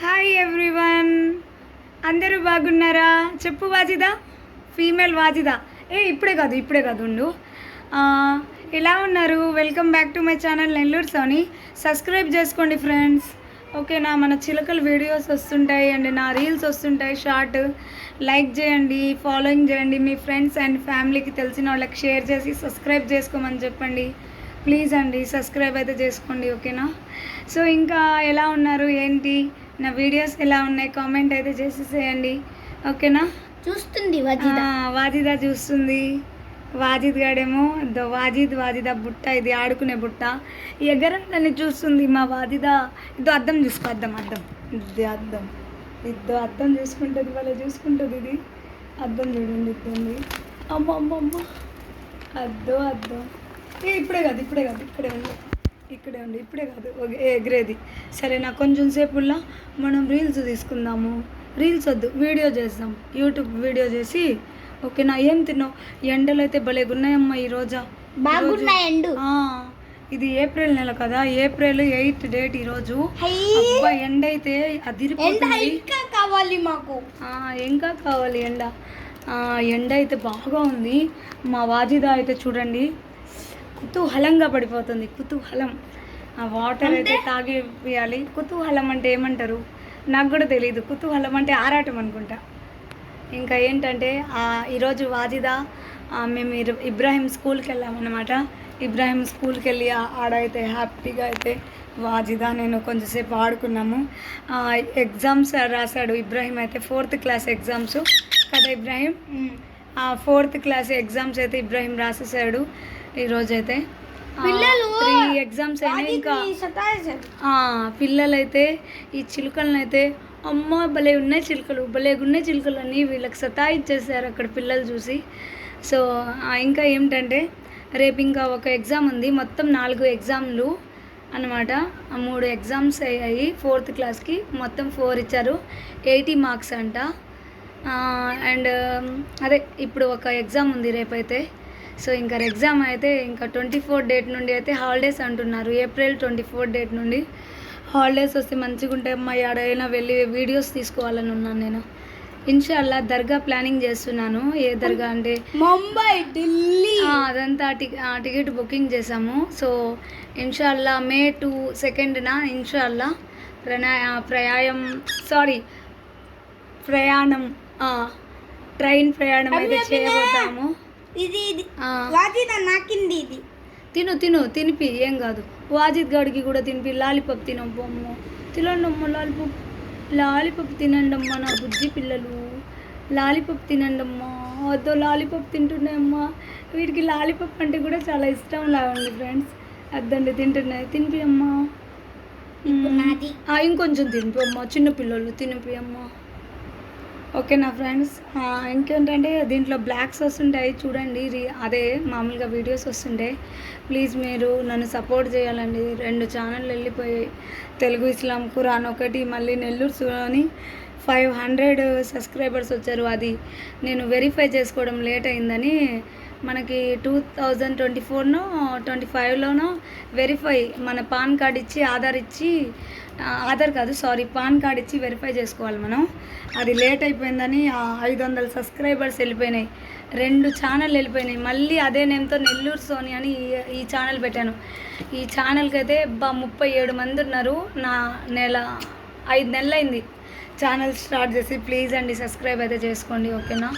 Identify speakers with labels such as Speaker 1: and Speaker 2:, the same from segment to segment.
Speaker 1: Hi everyone, అందరూ బాగున్నారా? చెప్పు వాజిదా, ఫీమేల్ వాజిదా. ఇప్పుడే కాదు ఉండు. ఆ, ఎలా ఉన్నారు? Welcome back to my channel Nellore Soni. Subscribe చేసుకోండి ఫ్రెండ్స్, ఓకేనా? మన చిలకల వీడియోస్ వస్తుంటాయి అండ్ నా రీల్స్ వస్తుంటాయి షార్ట్. లైక్ చేయండి, ఫాలోయింగ్ చేయండి, మీ ఫ్రెండ్స్ అండ్ ఫ్యామిలీకి తెలిసిన వాళ్ళకి షేర్ చేసి సబ్స్క్రైబ్ చేసుకోమని చెప్పండి ప్లీజ్ అండి. సబ్స్క్రైబ్ అయితే చేసుకోండి, ఓకేనా? సో ఇంకా ఎలా ఉన్నారు ఏంటి, నా వీడియోస్ ఎలా ఉన్నాయి కామెంట్ అయితే చేసేసేయండి, ఓకేనా?
Speaker 2: చూస్తుంది
Speaker 1: వాజిదా చూస్తుంది. వాజిద్ గాడేమో వాజిదా బుట్ట, ఇది ఆడుకునే బుట్ట, ఎగరందని చూస్తుంది మా వాజిదా. ఇదో అద్దం చూసుకో, అద్దం అద్దం చూసుకుంటుంది, వాళ్ళ చూసుకుంటుంది. ఇది అద్దం చూడండి, ఇద్దండి. అమ్మ అమ్మ అమ్మ, అద్దం. ఇప్పుడే కాదు ఇక్కడే ఉంది, ఇప్పుడే కాదు ఎగిరేది. సరే, నాకు కొంచెం సేపుల్లో మనం రీల్స్ తీసుకుందాము. రీల్స్ వద్దు, వీడియో చేద్దాం, యూట్యూబ్ వీడియో చేసి, ఓకేనా? ఏం తిన్నావు? ఎండలు అయితే భలేగున్నాయమ్మా ఈరోజు. ఇది ఏప్రిల్ నెల కదా, ఏప్రిల్ 8 డేట్ ఈరోజు. అబ్బా, ఎండ అయితే అదిరిపోతుంది.
Speaker 2: ఇంకా కావాలి మాకు,
Speaker 1: ఇంకా కావాలి ఎండ. ఎండ అయితే బాగా ఉంది. మా వాజిదా అయితే చూడండి కుతూహలంగా పడిపోతుంది. కుతూహలం, ఆ వాటర్ అయితే తాగిపియాలి. కుతూహలం అంటే ఏమంటారు నాకు కూడా తెలియదు. కుతూహలం అంటే ఆరాటం అనుకుంటా. ఇంకా ఏంటంటే ఈరోజు వాజిదా మేము ఇబ్రాహీం స్కూల్కి వెళ్ళామన్నమాట. ఇబ్రాహీం స్కూల్కి వెళ్ళి ఆడైతే హ్యాపీగా అయితే వాజిదా నేను కొంచెంసేపు ఆడుకున్నాము. ఎగ్జామ్స్ రాశాడు ఇబ్రాహీం అయితే, 4th క్లాస్ ఎగ్జామ్స్ కదా ఇబ్రాహీం. 4th క్లాస్ ఎగ్జామ్స్ అయితే ఇబ్రాహీం రాసేసాడు ఈరోజైతే. 3 ఎగ్జామ్స్ అయినాయి. ఇంకా పిల్లలైతే ఈ చిలుకలను అయితే, అమ్మ భలే ఉన్నాయి చిలుకలు అని వీళ్ళకి సతాయిచ్చేసారు అక్కడ పిల్లలు చూసి. సో ఇంకా ఏమిటంటే రేపు ఇంకా ఒక ఎగ్జామ్ ఉంది. మొత్తం 4 ఎగ్జామ్లు అన్నమాట. 3 ఎగ్జామ్స్ అయ్యాయి 4th క్లాస్కి. మొత్తం 4 ఇచ్చారు, 80 మార్క్స్ అంట. అండ్ అదే ఇప్పుడు ఒక ఎగ్జామ్ ఉంది రేపైతే. సో ఇంకా ఎగ్జామ్ అయితే ఇంకా 24 డేట్ నుండి అయితే హాలిడేస్ అంటున్నారు. ఏప్రిల్ 24 డేట్ నుండి హాలిడేస్ వస్తే మంచిగా ఉంటాయి. అమ్మా, ఎక్కడైనా వెళ్ళి వీడియోస్ తీసుకోవాలని ఉన్నాను నేను. ఇన్షాల్లా దర్గా ప్లానింగ్ చేస్తున్నాను. ఏ దర్గా అంటే
Speaker 2: ముంబై, ఢిల్లీ,
Speaker 1: అదంతా టికెట్ బుకింగ్ చేసాము. సో ఇన్షాల్లా మే 2 ఇన్షాల్లా ప్రయాణం ట్రైన్ ప్రయాణం అయితే చేయబోతాము.
Speaker 2: ఇది వాజిదా నాకింది. ఇది
Speaker 1: తినిపి, ఏం కాదు. వాజిద్ గడికి కూడా తినిపి. లాలీపాప్ తినమ్మో, తినండమ్మా లాలీపాప్ తినండమ్మా నా బుజ్జి పిల్లలు. లాలీపాప్ తినండమ్మా. వద్దో లాలీపాప్ తింటున్నాయమ్మా. వీటికి లాలీపాప్ అంటే కూడా చాలా ఇష్టం లాగండి ఫ్రెండ్స్. అద్దండి తింటున్నాయి. తినిపి అమ్మా. ఇంకొంచెం తినిపి అమ్మా, చిన్నపిల్లలు తినిపి అమ్మా, ఓకేనా ఫ్రెండ్స్? ఇంకేంటంటే దీంట్లో బ్లాక్స్ వస్తుంటాయి చూడండి. అదే మామూలుగా వీడియోస్ వస్తుంటాయి. ప్లీజ్ మీరు నన్ను సపోర్ట్ చేయాలండి. 2 ఛానళ్ళు వెళ్ళిపోయాయి. తెలుగు ఇస్లాం ఖురాన్ ఒకటి, మళ్ళీ నెల్లూరు సోని 500 సబ్స్క్రైబర్స్ వచ్చారు. అది నేను వెరిఫై చేసుకోవడం లేట్ అయిందని మనకి 2024నో 25లోనో వెరిఫై మన పాన్ కార్డ్ ఇచ్చి పాన్ కార్డ్ ఇచ్చి వెరిఫై చేసుకోవాలి మనం. అది లేట్ అయిపోయిందని 500 సబ్స్క్రైబర్స్ వెళ్ళిపోయినాయి. 2 ఛానల్ వెళ్ళిపోయినాయి. మళ్ళీ అదే నేమ్తో నెల్లూరు సోని అని ఈ ఛానల్ పెట్టాను. ఈ ఛానల్కి అయితే 37 మంది ఉన్నారు. నా 5 నెలలైంది ఛానల్ స్టార్ట్ చేసి. ప్లీజ్ అండి సబ్స్క్రైబ్ అయితే చేసుకోండి, ఓకేనా?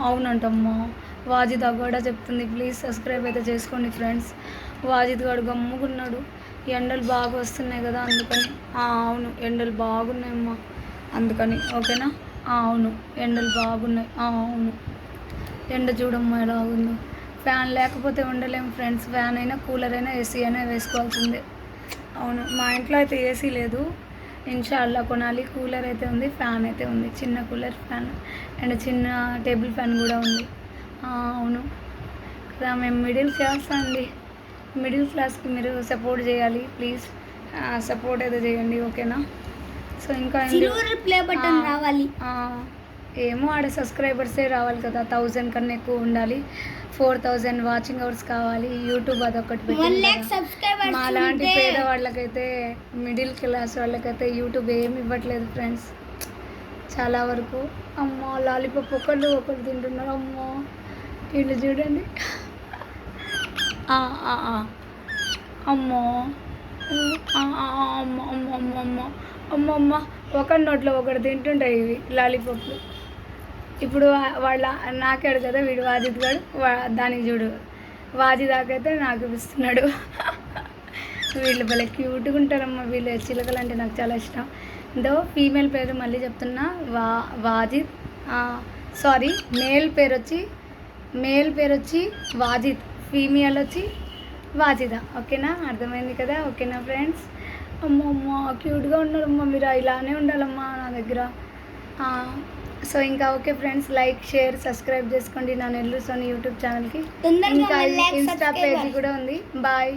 Speaker 1: అవునంటమ్మా, వాజిద్ కూడా చెప్తుంది. ప్లీజ్ సబ్స్క్రైబ్ అయితే చేసుకోండి ఫ్రెండ్స్. వాజిద్ గారు గమ్ముకున్నాడు. ఎండలు బాగా వస్తున్నాయి కదా అందుకని. అవును, ఎండలు బాగున్నాయమ్మా అందుకని, ఓకేనా? అవును, ఎండలు బాగున్నాయి. అవును, ఎండ చూడమ్మా ఎలా ఉందో. ఫ్యాన్ లేకపోతే ఉండలేము ఫ్రెండ్స్. ఫ్యాన్ అయినా, కూలర్ అయినా, ఏసీ అయినా వేసుకోవాల్సిందే. అవును, మా ఇంట్లో అయితే ఏసీ లేదు. ఇన్షాల్లా కొనాలి. కూలర్ అయితే ఉంది, ఫ్యాన్ అయితే ఉంది. చిన్న కూలర్, ఫ్యాన్ అండ్ చిన్న టేబుల్ ఫ్యాన్ కూడా ఉంది. అవును కదా, మేము మిడిల్ క్లాస్ అండి. మిడిల్ క్లాస్కి మీరు సపోర్ట్ చేయాలి ప్లీజ్. సపోర్ట్ అయితే చేయండి, ఓకేనా? సో ఇంకా
Speaker 2: ప్లే బటన్ రావాలి.
Speaker 1: ఏమో ఆడ సబ్స్క్రైబర్సే రావాలి కదా, 1000 కన్నా ఎక్కువ ఉండాలి, 4000 వాచింగ్ అవర్స్ కావాలి. యూట్యూబ్ అదొకటి
Speaker 2: 1
Speaker 1: పెట్టింది
Speaker 2: lakh
Speaker 1: కదా.
Speaker 2: సబ్స్క్రైబర్స్
Speaker 1: మా లాంటి పేద వాళ్ళకైతే, మిడిల్ క్లాస్ వాళ్ళకైతే యూట్యూబ్ ఏమి ఇవ్వట్లేదు ఫ్రెండ్స్ చాలా వరకు. అమ్మో లాలీపాప్ ఒకళ్ళు తింటున్నారు. అమ్మో వీళ్ళు చూడండి. అమ్మో అమ్మ అమ్మ అమ్మ అమ్మ అమ్మ అమ్మ ఒకరి నోట్లో ఒకటి తింటుంటాయి ఇవి లాలీపాప్లు. ఇప్పుడు వాళ్ళ నాకాడు కదా వీడు వాజిద్ గాడు, దానికి చూడు వాజి దాకైతే నాకు ఇస్తున్నాడు. వీళ్ళు భలే క్యూట్గా ఉంటారమ్మా, వీళ్ళు చిలకలు అంటే నాకు చాలా ఇష్టం. దో ఫీమేల్ పేరు మళ్ళీ చెప్తున్నా, వాజిద్, సారీ మేల్ పేరు వచ్చి వాజిద్, ఫీమేల్ వచ్చి వాజిదా. ఓకేనా, అర్థమైంది కదా. ఓకేనా ఫ్రెండ్స్. అమ్మ క్యూట్గా ఉన్నారమ్మా, మీరు ఇలానే ఉండాలమ్మా నా దగ్గర. సో ఇంకా okay friends, like share subscribe చేసుకోండి నా నెల్లూరు సోని యూట్యూబ్ ఛానల్కి. ఇంకా ఇన్స్టా పేజీ కూడా ఉంది. బాయ్.